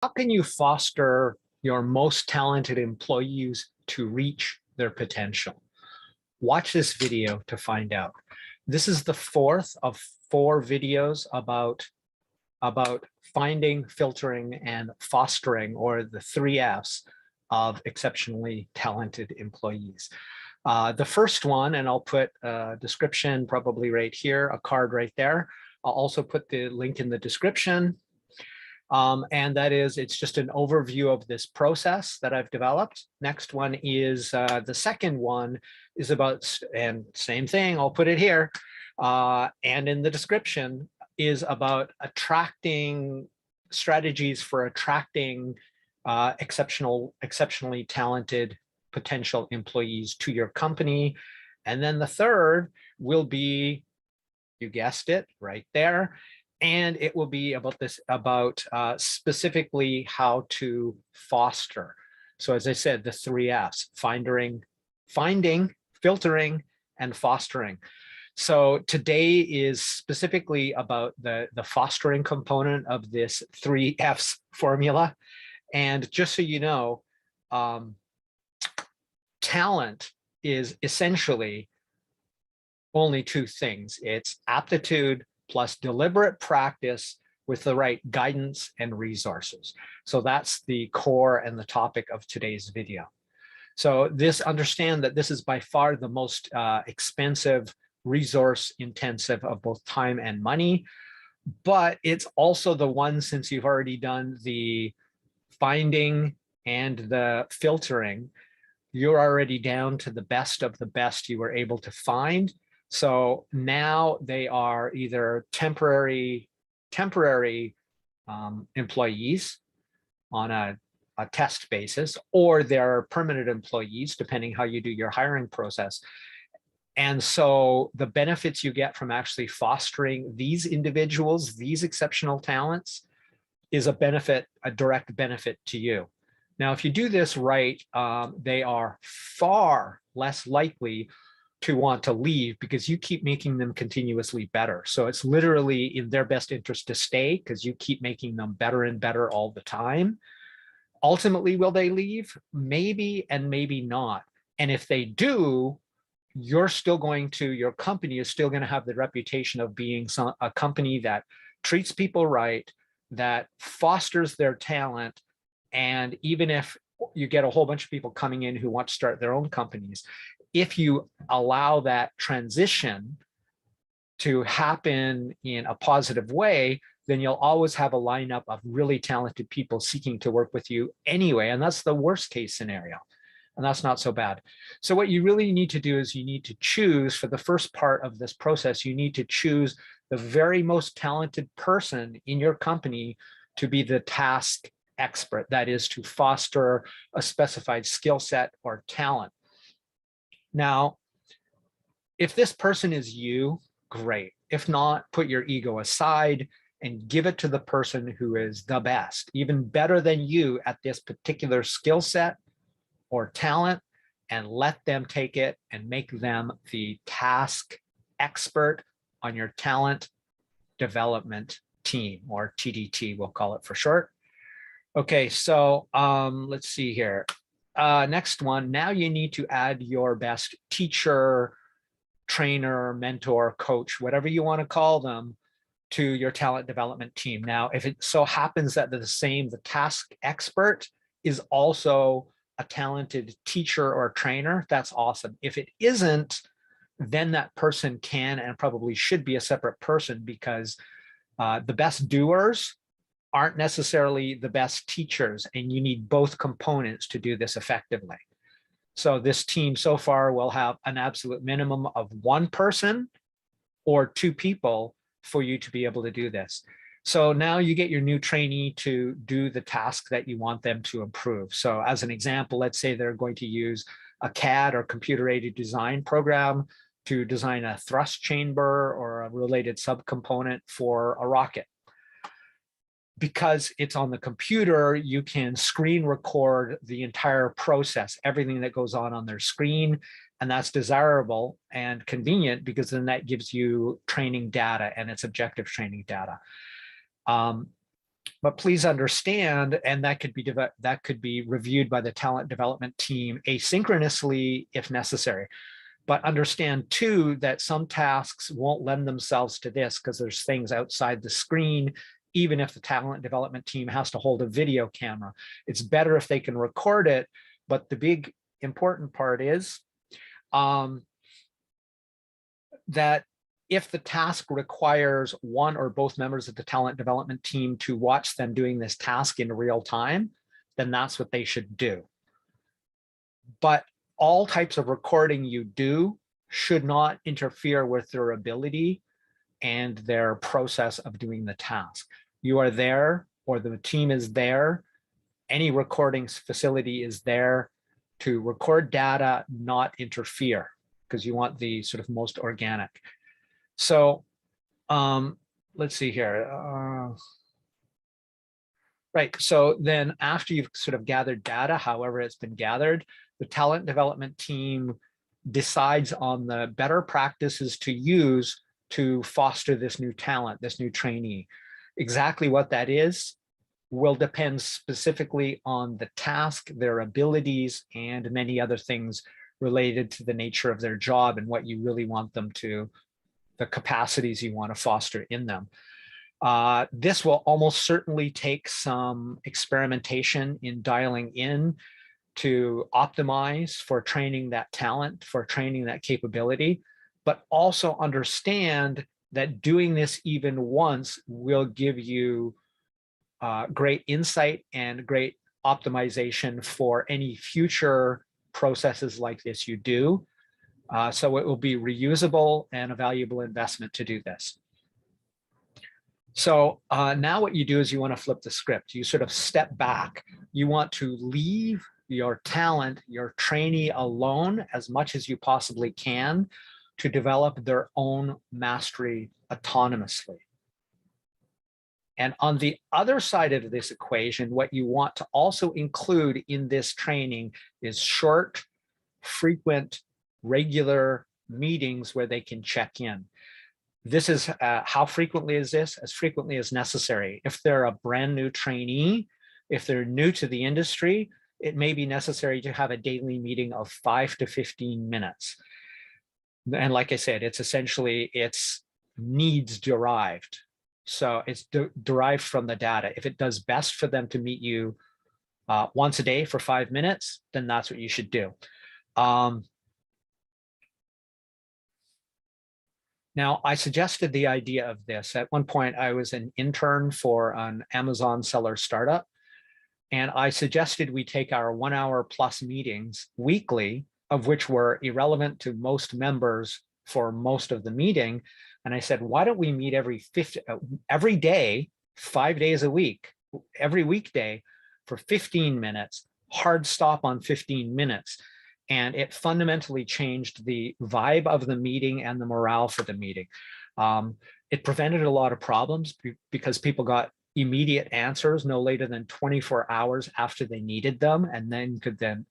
How can you foster your most talented employees to reach their potential? Watch this video to find out. This is the fourth of 4 videos about finding, filtering, and fostering, or the 3 F's of exceptionally talented employees. The first one, and I'll put a description probably right here, a card right there. I'll also put the link in the description. And that is, it's just an overview of this process that I've developed. Next one is, the second one is about, and same thing, I'll put it here, and in the description, is about attracting strategies for attracting exceptionally talented potential employees to your company. And then the third will be, you guessed it, right there. And it will be about specifically how to foster. So as I said, the 3 F's: finding, filtering, and fostering. So today is specifically about the fostering component of this 3 F's formula. And just so you know, talent is essentially only 2 things. It's aptitude plus deliberate practice with the right guidance and resources. So that's the core and the topic of today's video. So understand that this is by far the most expensive, resource intensive of both time and money, but it's also the one, since you've already done the finding and the filtering, you're already down to the best of the best you were able to find. So now they are either temporary employees on a test basis, or they're permanent employees, depending how you do your hiring process. And so the benefits you get from actually fostering these individuals, these exceptional talents, is a direct benefit to you. Now, if you do this right, they are far less likely to want to leave because you keep making them continuously better. So it's literally in their best interest to stay because you keep making them better and better all the time. Ultimately, will they leave? Maybe and maybe not. And if they do, your company is still going to have the reputation of being a company that treats people right, that fosters their talent. And even if you get a whole bunch of people coming in who want to start their own companies, if you allow that transition to happen in a positive way, then you'll always have a lineup of really talented people seeking to work with you anyway. And that's the worst case scenario. And that's not so bad. So what you really need to do is you need to choose, for the first part of this process, you need to choose the very most talented person in your company to be the task expert. That is, to foster a specified skill set or talent. Now, if this person is you, great. If not, put your ego aside and give it to the person who is the best, even better than you at this particular skill set or talent, and let them take it and make them the task expert on your talent development team, or TDT, we'll call it for short. Okay, so let's see here. Next one, now you need to add your best teacher, trainer, mentor, coach, whatever you want to call them, to your talent development team. Now, if it so happens that the task expert is also a talented teacher or trainer, that's awesome. If it isn't, then that person can and probably should be a separate person, because the best doers aren't necessarily the best teachers, and you need both components to do this effectively. So this team so far will have an absolute minimum of 1 person or 2 people for you to be able to do this. So now you get your new trainee to do the task that you want them to improve. So as an example, let's say they're going to use a CAD or computer-aided design program to design a thrust chamber or a related subcomponent for a rocket. Because it's on the computer, you can screen record the entire process, everything that goes on their screen. And that's desirable and convenient, because then that gives you training data, and it's objective training data. But please understand, and that could be reviewed by the talent development team asynchronously if necessary. But understand too that some tasks won't lend themselves to this because there's things outside the screen, even if the talent development team has to hold a video camera. It's better if they can record it, but the big important part is that if the task requires one or both members of the talent development team to watch them doing this task in real time, then that's what they should do. But all types of recording you do should not interfere with their ability and their process of doing the task. You are there, or the team is there, any recording facility is there to record data, not interfere, because you want the sort of most organic. So let's see here. Right, so then after you've sort of gathered data, however it's been gathered, the talent development team decides on the better practices to use to foster this new talent, this new trainee. Exactly what that is will depend specifically on the task, their abilities, and many other things related to the nature of their job and what you really want them to, the capacities you want to foster in them. This will almost certainly take some experimentation in dialing in to optimize for training that talent, for training that capability, but also understand that doing this even once will give you great insight and great optimization for any future processes like this you do. So it will be reusable and a valuable investment to do this. So now what you do is you want to flip the script. You sort of step back. You want to leave your talent, your trainee alone as much as you possibly can to develop their own mastery autonomously. And on the other side of this equation, what you want to also include in this training is short, frequent, regular meetings where they can check in. This is how frequently is this? As frequently as necessary. If they're a brand new trainee, if they're new to the industry, it may be necessary to have a daily meeting of 5 to 15 minutes. And like I said, it's essentially, it's needs derived. So it's derived from the data. If it does best for them to meet you once a day for 5 minutes, then that's what you should do. Now, I suggested the idea of this. At one point, I was an intern for an Amazon seller startup, and I suggested we take our 1 hour plus meetings weekly, of which were irrelevant to most members for most of the meeting. And I said, why don't we meet every day, 5 days a week, every weekday for 15 minutes, hard stop on 15 minutes. And it fundamentally changed the vibe of the meeting and the morale for the meeting. It prevented a lot of problems because people got immediate answers no later than 24 hours after they needed them, and then could then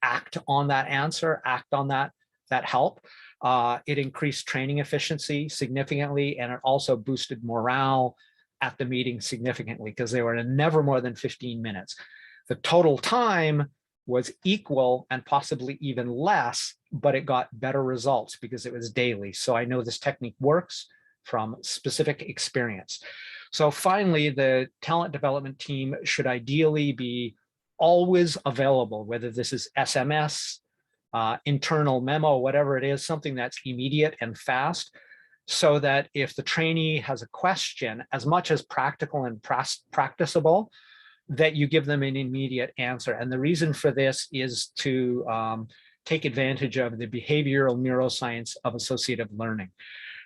act on that answer, act on that help. It increased training efficiency significantly, and it also boosted morale at the meeting significantly because they were never more than 15 minutes. The total time was equal and possibly even less, but it got better results because it was daily. So I know this technique works from specific experience. So finally, the talent development team should ideally be always available, whether this is SMS, internal memo, whatever it is, something that's immediate and fast, so that if the trainee has a question, as much as practical and practicable, that you give them an immediate answer. And the reason for this is to take advantage of the behavioral neuroscience of associative learning.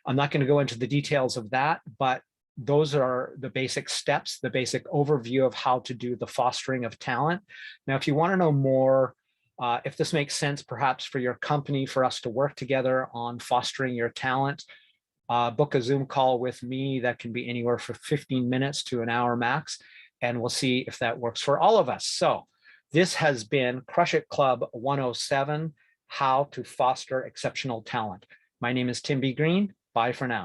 I'm not going to go into the details of that, but those are the basic steps, the basic overview of how to do the fostering of talent. Now, if you want to know more, if this makes sense, perhaps for your company, for us to work together on fostering your talent, book a Zoom call with me that can be anywhere from 15 minutes to an hour max, and we'll see if that works for all of us. So this has been Crush-It Club 107, How to Foster Exceptional Talent. My name is Tim B. Green. Bye for now.